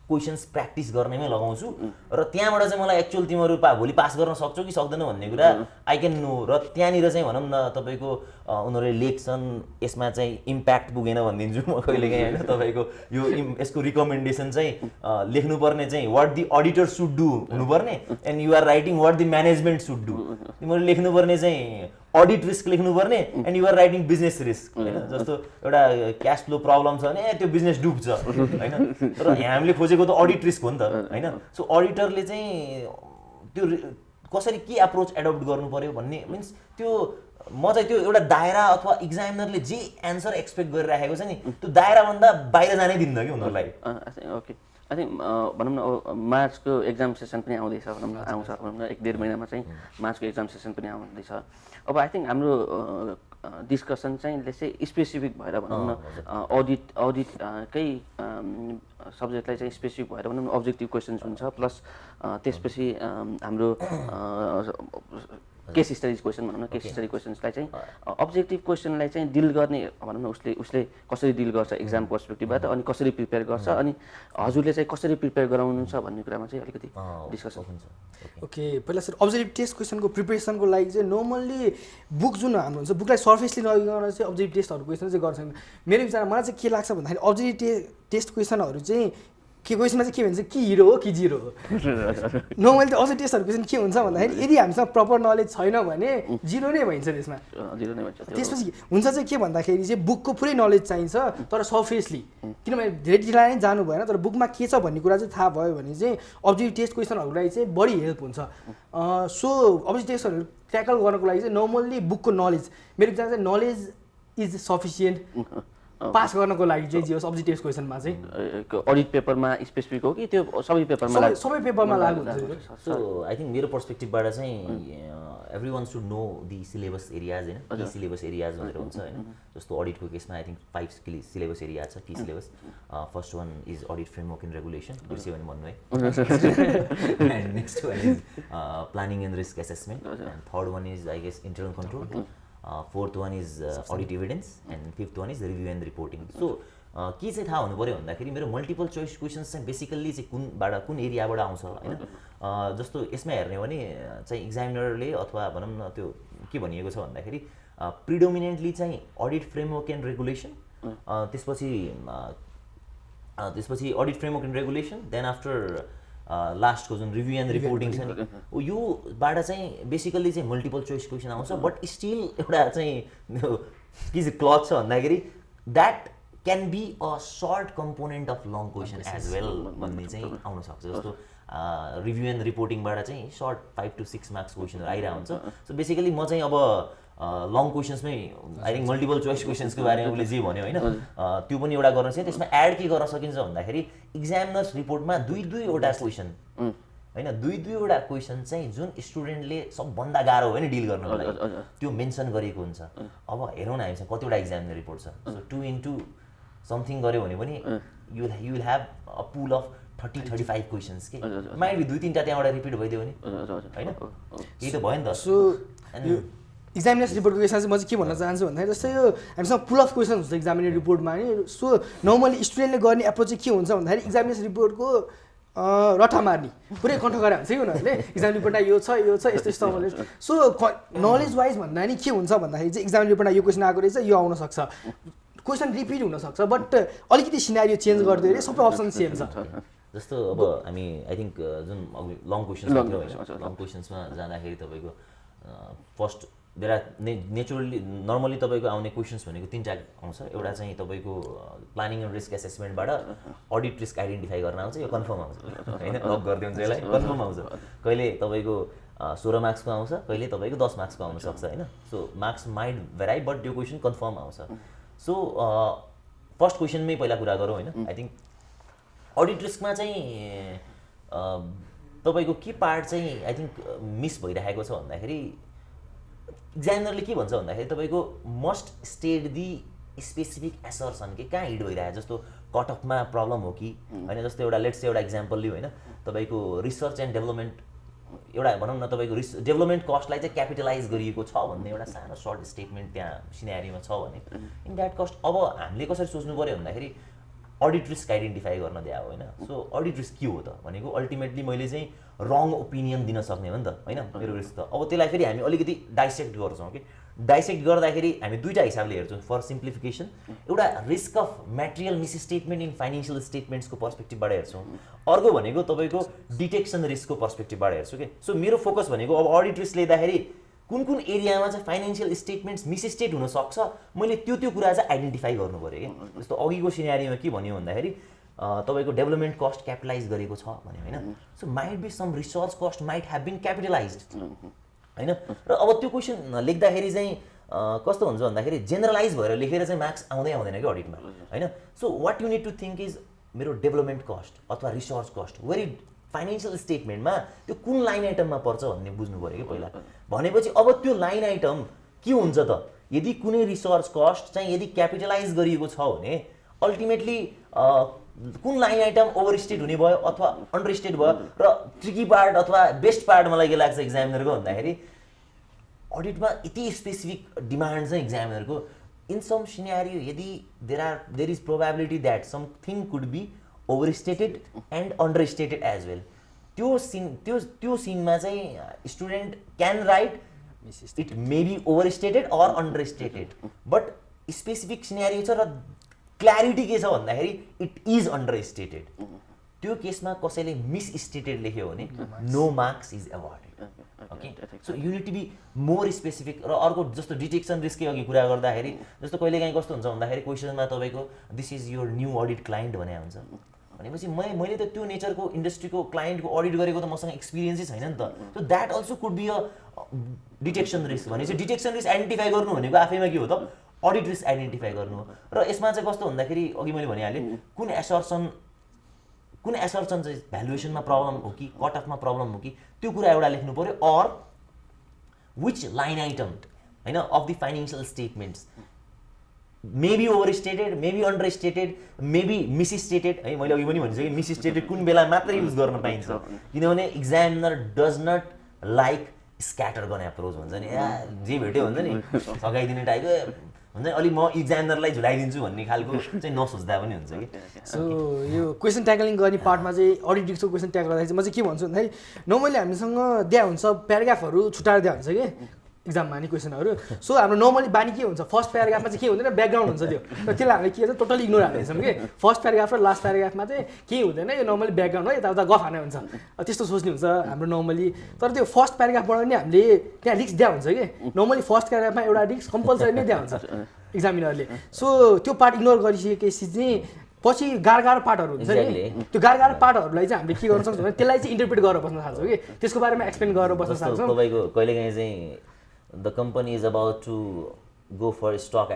क्वेसन्स प्र्याक्टिस गर्नेमै लगाउँछु र त्यहाँबाट चाहिँ मलाई एक्चुअल तिमीहरू भोलि पास गर्न सक्छौ कि सक्दैनौ भन्ने कुरा आई क्यान नो र त्यहाँनिर चाहिँ भनौँ न तपाईँको उनीहरूले लेख्छन् यसमा चाहिँ इम्प्याक्ट पुगेन भनिदिन्छु म कहिलेकाहीँ होइन तपाईँको यो यसको रिकमेन्डेसन चाहिँ लेख्नुपर्ने चाहिँ what the auditor should do हुनुपर्ने and you are writing what the management should do तिमीहरूले लेख्नुपर्ने चाहिँ अडिट रिस्क लेख्नुपर्ने and you are writing business risk होइन जस्तो एउटा क्यास फ्लो प्रब्लम छ भने त्यो बिजनेस डुब्छ होइन तर हामीले खोजेको त अडिट रिस्क हो नि त होइन सो अडिटरले चाहिँ त्यो कसरी के एप्रोच एडप्ट गर्नु पर्यो भन्ने मिन्स त्यो म चाहिँ त्यो एउटा दायरा अथवा इक्जामिनरले जे एन्सर एक्सपेक्ट गरिराखेको छ नि त्यो दायराभन्दा बाहिर जानै दिन्न कि उनीहरूलाई ओके आई थिङ्क भनौँ न मार्चको एक्जाम सेसन पनि आउँदैछ भनौँ न आउँछ भनौँ न 1-1.5 महिनामा चाहिँ मार्चको एक्जाम सेसन पनि आउँदैछ अब आई थिङ्क हाम्रो डिस्कसन चाहिँ चाहिँ स्पेसिफिक भएर भनौँ न अडिटकै सब्जेक्टलाई चाहिँ स्पेसिफिक भएर भनौँ न अब्जेक्टिभ क्वेसन्स हुन्छ प्लस त्यसपछि हाम्रो केस स्टडिज क्वेसन भनौँ न केस स्टडी क्वेसन्सलाई चाहिँ अब्जेक्टिभ क्वेसनलाई चाहिँ डिल गर्ने भनौँ न उसले कसरी डिल गर्छ एक्जाम पर्सपेक्टिभबाट अनि कसरी प्रिपेयर गर्छ अनि हजुरले चाहिँ कसरी प्रिपेयर गराउनुहुन्छ भन्ने कुरामा चाहिँ अलिकति डिस्कसन हुन्छ ओके पहिला सर अब्जेक्टिभ टेस्ट क्वेसनको प्रिपेरेसनको लागि चाहिँ नर्मल्ली बुक जुन हाम्रो हुन्छ बुकलाई सर्फेसली नगरिकन चाहिँ अब्जेक्टिभ टेस्टहरू क्वेसन चाहिँ गर्छ मेरो विचारमा मलाई चाहिँ के लाग्छ भन्दाखेरि अब्जेक्टिभ टेस्ट क्वेसनहरू चाहिँ के क्वेसनमा चाहिँ के भन्छ कि हिरो हो कि जिरो हो नर्मली चाहिँ अझै टेस्टहरू क्वेसन के हुन्छ भन्दाखेरि यदि हामीसँग प्रपर नलेज छैन भने जिरो नै भइन्छ त्यसमा जिरो नै भन्छ त्यसपछि हुन्छ चाहिँ के भन्दाखेरि चाहिँ बुकको पुरै नलेज चाहिन्छ तर सर्फेसली किनभने धेरै ढिला नै जानु भएन तर बुकमा के छ भन्ने कुरा चाहिँ थाहा भयो भने चाहिँ अब्जेक्टिभ टेस्ट क्वेसनहरूलाई चाहिँ बढी हेल्प हुन्छ सो अब्जेक्टिभ टेस्टहरू ट्याकल गर्नको लागि चाहिँ नर्मल्ली बुकको नलेज मेरो विचारमा चाहिँ नलेज इज सफिसियन्ट पास गर्नको लागि चाहिँ जे होस् अब्जेक्टिभ क्वेसनमा चाहिँ अडिट पेपरमा स्पेसिफिक हो कि त्यो सबै पेपरमा सबै पेपरमा लागु हुन्छ सो आई थिङ्क मेरो पर्सपेक्टिभबाट चाहिँ every one should know the syllabus areas होइन की सिलेबस एरियाज भनेर हुन्छ होइन जस्तो अडिटको केसमा आई थिङ्क 5 सिलेबस एरिया छ की syllabus first one is audit framework and regulation बिर्स्यो भने भन्नु है and next one is planning and risk assessment and third one is I guess internal control fourth one is audit evidence and fifth one is review and reporting so के चाहिँ थाहा हुनु पऱ्यो भन्दाखेरि मेरो मल्टिपल चोइस क्वेसन्स चाहिँ basically चाहिँ कुन एरियाबाट आउँछ होइन जस्तो यसमा हेर्ने भने चाहिँ इक्जामिनरले अथवा भनौँ न त्यो के भनिएको छ भन्दाखेरि प्रिडोमिनेन्टली चाहिँ अडिट फ्रेमवर्क एन्ड रेगुलेसन त्यसपछि audit framework and regulation then after लास्टको जुन रिभ्यू एन्ड रिपोर्टिङ छ नि योबाट चाहिँ बेसिकल्ली चाहिँ मल्टिपल चोइस क्वेसन आउँछ बट स्टिल एउटा चाहिँ के चाहिँ क्लज छ भन्दाखेरि that can be a short component of long question as well भन्ने चाहिँ आउन सक्छ जस्तो रिभ्यू एन्ड रिपोर्टिङबाट चाहिँ सर्ट 5 to 6 मार्क्स क्वेसनहरू आइरहेको हुन्छ सो बेसिकली म चाहिँ अब लङ क्वेसन्समै आई थिङ्क मल्टिपल चोइस क्वेसन्सको बारेमा उसले जे भन्यो होइन त्यो पनि एउटा गर्न सक्छ त्यसमा एड के गर्न सकिन्छ भन्दाखेरि इक्जामिनर्स रिपोर्टमा दुईवटा क्वेसन होइन दुईवटा क्वेसन चाहिँ जुन स्टुडेन्टले सबभन्दा गाह्रो हो नि डिल गर्नको लागि त्यो मेन्सन गरेको हुन्छ अब हेरौँ न हामीसँग कतिवटा इक्जामिनर रिपोर्ट छ सो 2 into समथिङ गऱ्यो भने पनि you will have a pool of 30-35 questions के माइट बी 2-3टा त्यहाँबाट रिपिट भइदियो भने होइन यही त भयो नि त। सो यो इक्जामिनेसन रिपोर्टको केसमा चाहिँ म चाहिँ के भन्न चाहन्छु भन्दाखेरि जस्तै यो हामीसँग पुल अफ क्वेसन हुन्छ इक्जामिनेसन रिपोर्टमा नि। सो नर्मली स्टुडेन्टले गर्ने एप्रोच चाहिँ के हुन्छ भन्दाखेरि इक्जामिनेसन रिपोर्टको रट्टा मार्ने पुरै कन्ठ गरेर हुन्छ कि उनीहरूले इक्जाम रिपोर्टमा यो छ यस्तो यस्तो भनेर। सो नलेज वाइज भन्दा नि के हुन्छ भन्दाखेरि चाहिँ इक्जाम रिपोर्टमा यो क्वेसन आएको रहेछ यो आउन सक्छ, क्वेसन रिपिट हुनसक्छ, बट अलिकति सिनारियो चेन्ज गरिदियो अरे सबै अप्सन सेम छ। जस्तो अब हामी आई थिङ्क जुन अघि लङ क्वेसन्स थियो होइन, लङ क्वेसन्समा जाँदाखेरि तपाईँको first there are naturally normally तपाईँको आउने क्वेसन्स भनेको 3टा आउँछ। एउटा चाहिँ तपाईँको प्लानिङ एन्ड रिस्क एसेसमेन्टबाट अडिट रिस्क आइडेन्टिफाई गर्न आउँछ, यो कन्फर्म आउँछ होइन, लक गरिदियो हुन्छ यसलाई, कन्फर्म आउँछ। कहिले तपाईँको 16 मार्क्सको आउँछ, कहिले तपाईँको 10 मार्क्सको आउन सक्छ होइन। सो मार्क्स माइट भेराइ बट त्यो क्वेसन कन्फर्म आउँछ। सो फर्स्ट क्वेसनमै पहिला कुरा गरौँ होइन। आई थिङ्क अडिट रिस्कमा चाहिँ तपाईँको के पार्ट चाहिँ आई थिङ्क मिस भइरहेको छ भन्दाखेरि इक्जामिनरले के भन्छ भन्दाखेरि तपाईँको must state the specific assertion के कहाँ हिट भइरहेको, जस्तो कट अफमा प्रब्लम हो कि होइन। जस्तो एउटा लेट्स एउटा इक्जाम्पल लियो होइन, तपाईँको रिसर्च एन्ड डेभलपमेन्ट एउटा भनौँ न तपाईँको डेभलपमेन्ट कस्टलाई चाहिँ क्यापिटलाइज गरिएको छ भन्ने एउटा सानो सर्ट स्टेटमेन्ट त्यहाँ सिनेरियोमा छ भने इन द्याट कस्ट अब हामीले कसरी सोच्नु पऱ्यो भन्दाखेरि अडिट रिस्क आइडेन्टिफाई गर्न दिए होइन। सो अडिट रिस्क के हो त भनेको अल्टिमेटली मैले चाहिँ रङ ओपिनियन दिन सक्ने हो नि त होइन मेरो रिस्क त। अब त्यसलाई फेरि हामी अलिकति डाइसेक्ट गर्छौँ कि डाइसेक्ट गर्दाखेरि हामी 2टा हिसाबले हेर्छौँ फर सिम्प्लिफिकेसन। एउटा risk of material misstatement in financial स्टेटमेन्ट्सको पर्सपेक्टिभबाट हेर्छौँ, अर्को भनेको तपाईँको डिटेक्सन रिस्कको पर्सपेक्टिभबाट हेर्छु कि। सो मेरो फोकस भनेको अब अडिट रिस्क लिँदाखेरि कुन कुन एरियामा चाहिँ फाइनेन्सियल स्टेटमेन्ट्स मिसस्टेट हुनसक्छ मैले त्यो कुरा चाहिँ आइडेन्टिफाई गर्नु पऱ्यो कि। जस्तो अघिको सिनेरियोमा के भन्यो भन्दाखेरि तपाईँको डेभलपमेन्ट कस्ट क्यापिटलाइज गरेको छ भने होइन। So might be some research cost might have been capitalized होइन। र अब त्यो क्वेसन लेख्दाखेरि चाहिँ कस्तो हुन्छ भन्दाखेरि जेनरलाइज भएर लेखेर चाहिँ मार्क्स आउँदैन कि अडिटमा होइन। So what you need to think is मेरो डेभलपमेन्ट कस्ट अथवा रिसर्च कस्ट वेरी फाइनेन्सियल स्टेटमेन्टमा त्यो कुन लाइन आइटममा पर्छ भन्ने बुझ्नु पऱ्यो कि पहिला। भनेपछि अब त्यो लाइन आइटम के हुन्छ त, यदि कुनै रिसर्च कस्ट चाहिँ यदि क्यापिटलाइज गरिएको छ भने अल्टिमेटली कुन लाइन आइटम ओभरस्टेट हुने भयो अथवा अन्डरस्टेट भयो। र ट्रिकी पार्ट अथवा बेस्ट पार्ट मलाई के लाग्छ इक्जामिनरको भन्दाखेरि अडिटमा यति स्पेसिफिक डिमान्ड चाहिँ इक्जामिनरको इन सम सिनेरियो यदि there is probability that something could be overstated and understated as well. त्यो सिनमा चाहिँ student can write it may be overstated or understated but specific scenario छ र क्ल्यारिटी के छ भन्दाखेरि इट इज अन्डरस्टेटेड। त्यो केसमा कसैले मिसस्टेटेड लेख्यो भने no marks is awarded. Okay so you need to be more specific. र अर्को जस्तो डिटेक्सन रिस्ककै अघि कुरा गर्दाखेरि जस्तो कहिलेकाहीँ कस्तो हुन्छ भन्दाखेरि क्वेसनमा तपाईँको this is your new audit client भने हुन्छ भनेपछि मैले त त्यो नेचरको इन्डस्ट्रीको क्लाइन्टको अडिट गरेको त मसँग एक्सपिरियन्सै छैन नि त। So that also could be a detection risk. भनेपछि डिटेक्सन रिस्क आइडेन्टिफाई गर्नु भनेको आफैमा के हो त अडिट रिस्क आइडेन्टिफाई गर्नु हो। र यसमा चाहिँ कस्तो भन्दाखेरि अघि मैले भनिहालेँ कुन एसर्सन चाहिँ भ्यालुएसनमा प्रब्लम हो कि कट अफमा प्रब्लम हो कि त्यो कुरा एउटा लेख्नु पऱ्यो। अर विच लाइन आइटम होइन of the financial statements may be overstated may be understated may be misstated है। मैले अघि पनि भनिसकेँ मिसस्टेटेड कुन बेला मात्रै युज गर्न पाइन्छ किनभने इक्जामिनर डज नट लाइक स्क्याटर गर्ने एप्रोच भन्छ नि, जे भेट्यो भन्छ नि सघाइदिने टाइपको हुन्छ अलि म इक्जामिनरलाई झुलाइदिन्छु भन्ने खालको चाहिँ नसोच्दा पनि हुन्छ कि। सो यो क्वेसन ट्याकलिङ गर्ने पार्टमा चाहिँ अडिट रिस्कको क्वेसन ट्याकल गर्दाखेरि चाहिँ म चाहिँ के भन्छु भन्दाखेरि नर्मली हामीसँग दिया हुन्छ प्याराग्राफहरू छुट्याएर दिया हुन्छ कि इक्जाममा नि क्वेसनहरू। सो हाम्रो नर्मली बानी के हुन्छ फर्स्ट प्याराग्राफमा चाहिँ के हुँदैन ब्याकग्राउन्ड हुन्छ त्यो र त्यसलाई हामीले के हुन्छ टोटली इग्नोर हाल्दैछौँ कि फर्स्ट प्याराग्राफ र लास्ट प्याराग्राफमा चाहिँ केही हुँदैन यो नर्मली ब्याकग्राउन्ड हो यताउता गफ हाने हुन्छ त्यस्तो सोच्ने हुन्छ हाम्रो नर्मली। तर त्यो फर्स्ट प्याराग्राफबाट नि हामीले त्यहाँ रिस्क दिया हुन्छ कि नर्मली फर्स्ट प्याराग्राफमा एउटा रिस्क कम्पलसरी नै दिया हुन्छ इक्जामिनरले। सो त्यो पार्ट इग्नोर गरिसकेपछि चाहिँ पछि गाह्रो पार्टहरू हुन्छ नि त्यो गाह्रो पार्टहरूलाई चाहिँ हामीले के गर्न सक्छौँ भने त्यसलाई चाहिँ इन्टरप्रेट गरेर बस्न सक्छौँ कि त्यसको बारेमा एक्सप्लेन गरेर बस्न सक्छौँ। तपाईँको कहिलेकाहीँ चाहिँ the company is about to go for stock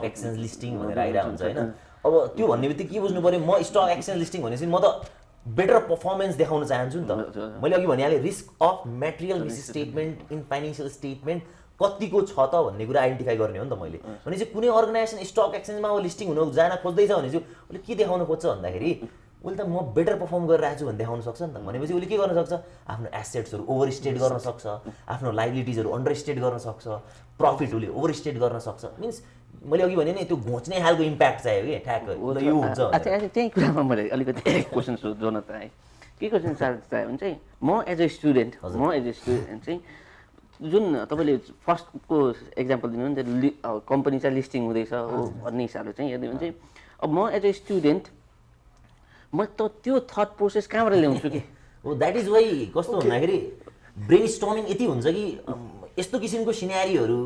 exchange listing भनेर आइरहेको हुन्छ होइन। अब त्यो भन्ने बित्तिकै के बुझ्नु पऱ्यो म स्टक एक्सचेन्ज लिस्टिङ भनेपछि म त बेटर पर्फर्मेन्स देखाउन चाहन्छु नि त। मैले अघि भनिहालेँ risk of material misstatement in financial statement कतिको छ त भन्ने कुरा आइडेन्टिफाई गर्ने हो नि त मैले। भने चाहिँ कुनै अर्गनाइजेसन स्टक एक्सचेन्जमा अब लिस्टिङ हुन जान खोज्दैछ भने चाहिँ उसले के देखाउन खोज्छ भन्दाखेरि उसले त म बेटर पर्फर्म गरिरहेको छु भने देखाउन सक्छ नि त भनेपछि उसले के गर्न सक्छ आफ्नो एसेट्सहरू ओभर स्टेट गर्न सक्छ आफ्नो लाइबिलिटिजहरू अन्डर स्टेट गर्न सक्छ प्रफिट उसले ओभर स्टेट गर्न सक्छ मिन्स मैले अघि भने नि त्यो घोच्ने खालको इम्प्याक्ट चाहियो कि ठ्याक्क यो हुन्छ त्यही कुरामा मैले अलिकति क्वेसन सोध्न चाहेँ के क्वेसन चाह्यो भने चाहिँ म एज अ स्टुडेन्ट चाहिँ जुन तपाईँले फर्स्टको एक्जाम्पल दिनु नि कम्पनी चाहिँ लिस्टिङ हुँदैछ हो भन्ने हिसाबले चाहिँ हेर्दै भने चाहिँ अब म एज अ स्टुडेन्ट म त त्यो थट प्रोसेस कहाँबाट ल्याउँछु कि हो द्याट इज वाइ कस्तो भन्दाखेरि ब्रेन स्टर्मिङ यति हुन्छ कि यस्तो किसिमको सिनेरीहरू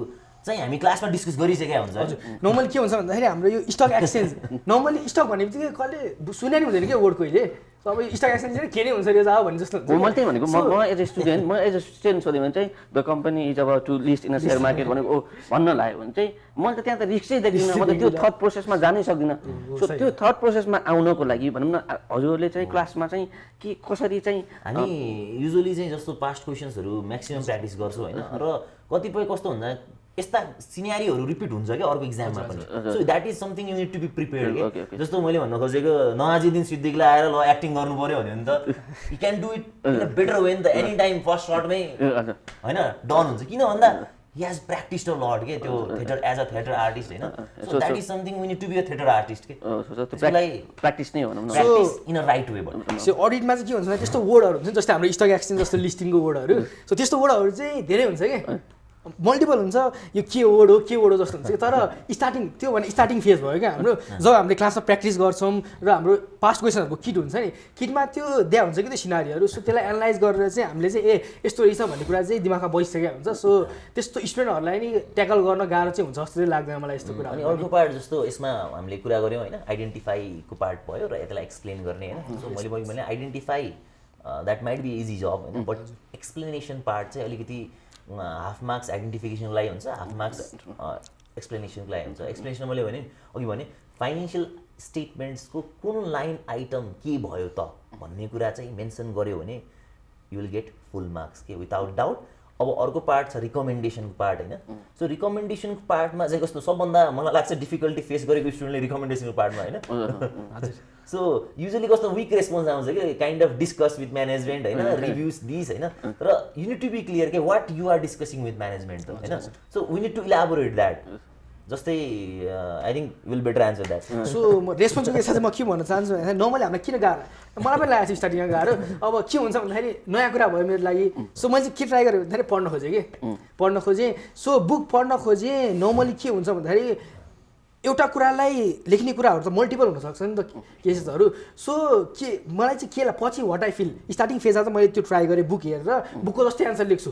चाहिँ हामी क्लासमा डिस्कस गरिसकेका हुन्छ हजुर नर्मली के हुन्छ भन्दाखेरि हाम्रो यो स्टक एक्सचेन्ज नर्मली स्टक भन्ने बित्तिकै कसले सुने नि हुँदैन क्या वर्ड कहिले अब स्टक एक्सचेन्ज चाहिँ के नै हुन्छ यो जाओ भन्ने जस्तो हुन्छ मैले त्यही भनेको म एज अ स्टुडेन्ट सोध्यो भने चाहिँ the company is about to list in a share market भनेको भन्न लाग्यो भने चाहिँ मैले त त्यहाँ त रिस्कै देख्दिनँ म त त्यो थर्ड प्रोसेसमा जानै सक्दिनँ सो त्यो थर्ड प्रोसेसमा आउनको लागि भनौँ न हजुरहरूले चाहिँ क्लासमा चाहिँ के कसरी चाहिँ हामी युजली चाहिँ जस्तो पास्ट क्वेसन्सहरू म्याक्सिमम प्र्याक्टिस गर्छौँ होइन र कतिपय कस्तो हुन्छ यस्ता सिनेरीहरू रिपिट हुन्छ क्या अर्को इक्जाममा पनि so that is something you need to be prepared के जस्तो मैले भन्न खोजेको नआजी दिन सिद्धिकलाई आएर ल एक्टिङ गर्नु पर्यो भने त you can do it in a better way नि त एनी टाइम फर्स्ट सर्टमै होइन डन हुन्छ किन भन्दा he has practised a lot के त्यो theatre as a theatre artist होइन so that is something we need to be a theatre artist के त्यसलाई प्र्याक्टिस नै भनौँ न practice in a right way भनौँ सो अडिटमा चाहिँ के हुन्छ भने त्यस्तो वर्डहरू हुन्छ जस्तै हाम्रो स्टक एक्सचेन्ज जस्तो लिस्टिङको वर्डहरू सो त्यस्तो वर्डहरू चाहिँ धेरै हुन्छ कि मल्टिपल हुन्छ यो के वर्ड हो जस्तो हुन्छ तर स्टार्टिङ त्यो भने स्टार्टिङ फेज भयो क्या हाम्रो जब हामीले क्लासमा प्र्याक्टिस गर्छौँ र हाम्रो पास्ट क्वेसनहरूको किट हुन्छ नि किटमा त्यो दिया हुन्छ कि त्यो सिनारीहरू सो त्यसलाई एनालाइज गरेर चाहिँ हामीले चाहिँ यस्तो रहेछ भन्ने कुरा चाहिँ दिमागमा बसिसकेको हुन्छ सो त्यस्तो स्टुडेन्टहरूलाई नि ट्याकल गर्न गाह्रो चाहिँ हुन्छ जस्तो चाहिँ लाग्दैन मलाई यस्तो कुरा अनि अर्को पार्ट जस्तो यसमा हामीले कुरा गऱ्यौँ होइन आइडेन्टिफाईको पार्ट भयो र यसलाई एक्सप्लेन गर्ने होइन सो मैले identify that might be easy जब होइन बट एक्सप्लेनेसन पार्ट चाहिँ अलिकति हाफ मार्क्स आइडेन्टिफिकेसनको लागि हुन्छ हाफ मार्क्स एक्सप्लेनेसनको लागि हुन्छ एक्सप्लेनेसन मैले भने अघि भने फाइनेन्सियल स्टेटमेन्ट्सको कुन लाइन आइटम के भयो त भन्ने कुरा चाहिँ मेन्सन गर्यो भने you will get full marks के विदाउट डाउट अब अर्को पार्ट छ रिकमेन्डेसनको पार्ट होइन सो रिकमेन्डेसनको पार्टमा चाहिँ कस्तो सबभन्दा मलाई लाग्छ डिफिकल्टी फेस गरेको स्टुडेन्टले रिकमेन्डेसनको पार्टमा होइन सो युजली कस्तो विक रेस्पोन्स आउँछ कि kind of discuss with management होइन रिभ्युज दिस होइन र you need to be clear के what you are discussing with management त होइन so we need to elaborate that जस्तै I think will better answer that so म रेस्पोन्सको यसमा चाहिँ म के भन्न चाहन्छु भने नर्मली हामीलाई किन गाह्रो मलाई पनि लागेको छ स्टार्टिङमा गाह्रो अब के हुन्छ भन्दाखेरि नयाँ कुरा भयो मेरो लागि सो मैले चाहिँ के ट्राई गरेँ भन्दाखेरि पढ्न खोजेँ सो बुक पढ्न खोजेँ नर्मली के हुन्छ भन्दाखेरि एउटा कुरालाई लेख्ने कुराहरू त मल्टिपल हुनसक्छ नि त केसेसहरू सो के मलाई चाहिँ केलाई पछि वाट आई फिल स्टार्टिङ फेजमा चाहिँ मैले त्यो ट्राई गरेँ बुक हेरेर बुकको जस्तै एन्सर लेख्छु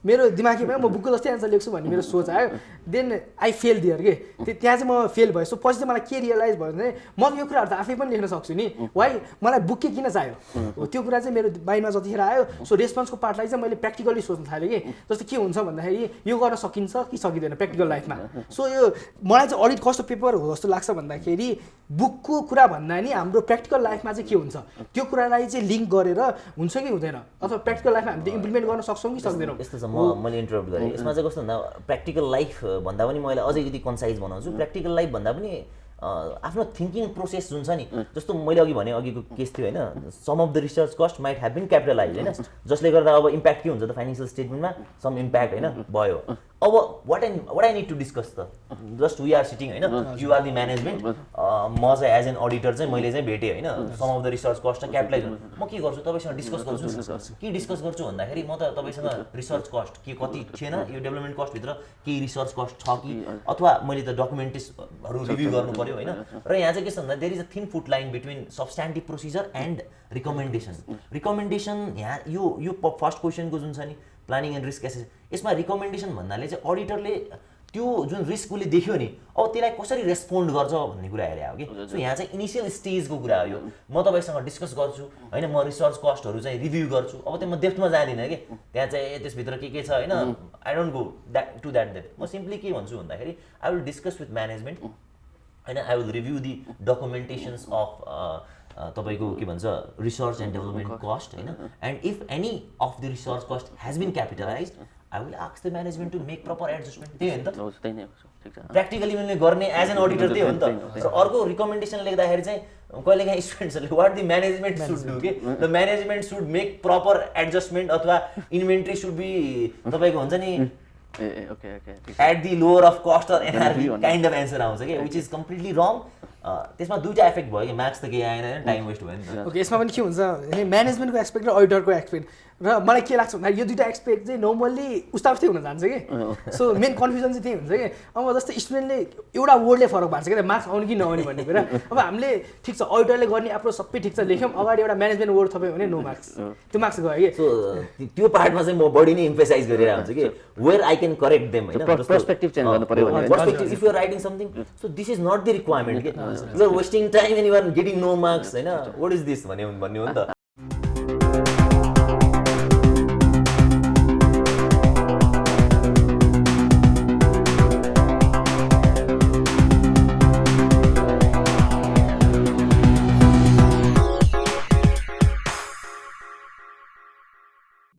मेरो दिमागमा म बुकको जस्तै एन्सर लेख्छु भन्ने मेरो सोच आयो देन आई फेल दियर के त्यहाँ चाहिँ म फेल भएँ सो पछि चाहिँ मलाई के रियलाइज भयो भने म यो कुराहरू त आफै पनि लेख्न सक्छु नि वाइ मलाई बुकै किन चाहियो त्यो कुरा चाहिँ मेरो माइन्डमा जतिखेर आयो सो रेस्पोन्सको पार्टलाई चाहिँ मैले प्र्याक्टिकली सोच्न थालेँ कि जस्तो के हुन्छ भन्दाखेरि यो गर्न सकिन्छ कि सकिँदैन प्र्याक्टिकल लाइफमा सो यो मलाई चाहिँ अडिट कस्तो पेपर हो जस्तो लाग्छ भन्दाखेरि बुकको कुरा भन्दा नि हाम्रो प्र्याक्टिकल लाइफमा चाहिँ के हुन्छ त्यो कुरालाई चाहिँ लिङ्क गरेर हुन्छ कि हुँदैन अथवा प्र्याक्टिकल लाइफमा हामीले इम्प्लिमेन्ट गर्न सक्छौँ कि सक्दैनौँ यस्तो छ मैले इन्टरप्ट गरेँ यसमा चाहिँ कस्तो भन्दा प्र्याक्टिकल लाइफ भन्दा पनि मैले अझै यदि कन्साइज बनाउँछु प्र्याक्टिकल लाइफ भन्दा पनि आफ्नो थिङ्किङ प्रोसेस जुन छ नि जस्तो मैले अघि भने अघिको केस थियो होइन some of the research cost might have been capitalize होइन जसले गर्दा अब इम्प्याक्ट के हुन्छ त फाइनेन्सियल स्टेटमेन्टमा सम इम्प्याक्ट होइन भयो अब what I need to discuss त जस्ट वी आर सिटिङ होइन यु आर दि म्यानेजमेन्ट म चाहिँ एज एन अडिटर चाहिँ मैले चाहिँ भेटेँ होइन some of the research cost capitalize म के गर्छु तपाईँसँग डिस्कस गर्छु के डिस्कस गर्छु भन्दाखेरि म त तपाईँसँग रिसर्च कस्ट के कति थिएन यो डेभलपमेन्ट कस्टभित्र केही रिसर्च कस्ट छ कि अथवा मैले त डकुमेन्टेसहरू रिभ्यू गर्नु पर्यो होइन र यहाँ चाहिँ के छ भन्दा there is a thin foot line between substantive procedure and recommendation यहाँ यो फर्स्ट क्वेसनको जुन छ नि प्लानिङ एन्ड रिस्क एसेस यसमा रिकमेन्डेसन भन्नाले चाहिँ अडिटरले त्यो जुन रिस्क उसले देख्यो नि अब त्यसलाई कसरी रेस्पोन्ड गर्छ भन्ने कुरा हेरे हो कि सो यहाँ चाहिँ इनिसियल स्टेजको कुरा हो यो म तपाईँसँग डिस्कस गर्छु होइन म रिसर्च कस्टहरू चाहिँ रिभ्यू गर्छु अब त्यो म डेप्थमा जाँदिनँ कि त्यहाँ चाहिँ त्यसभित्र के छ होइन I don't go to that depth म सिम्पली के भन्छु भन्दाखेरि I will discuss with management होइन I will review the documentations of तपाईँको के भन्छ रिसर्च एन्ड डेभलपमेन्ट कस्ट होइन and if any of the research cost has been capitalize I will ask the management to make proper adjustment त्यही हो नि त practically मैले गर्ने एज एन अडिटर त्यही हो नि त र अर्को रिकमेन्डेसन लेख्दाखेरि चाहिँ कहिलेकाहीँ स्टुडेन्ट्सहरूले what the management should do के the management should make proper adjustment अथवा इन्भेन्ट्री सुड बी तपाईँको हुन्छ नि at the lower of cost or NRB kind of answer आउँछ कि विच इज कम्प्लिटली रङ त्यसमा दुईवटा एफेक्ट भयो कि मार्क्स त केही आएन टाइम वेस्ट भयो नि त ओके यसमा पनि के हुन्छ म्यानेजमेन्टको एक्सपेक्ट र अडिटरको एक्सपेक्ट र मलाई के लाग्छ भन्दा यो दुईवटा एक्सपेक्ट चाहिँ नर्मल्ली उस्ताउस्तै हुन जान्छ कि सो मेन कन्फ्युजन चाहिँ त्यही हुन्छ कि अब जस्तै स्टुडेन्टले एउटा वर्डले फरक पार्छ कि मार्क्स आउने कि नआउने भन्ने कुरा अब हामीले ठिक छ अडिटरले गर्ने एप्रोच सबै ठिक छ लेख्यौँ अगाडि एउटा म्यानेजमेन्ट वर्ड थप्यो भने नो मार्क्स त्यो मार्क्स गयो कि सो त्यो पार्टमा चाहिँ म बढी नै इम्फेसाइज गरिरहेको हुन्छु कि where I can correct them होइन पर्सपेक्टिभ चेन्ज गर्नु पर्यो भने perspective if you are writing something so this is not the requirement के you are wasting time and you are getting no marks होइन व्हाट इज दिस भन्ने हो नि त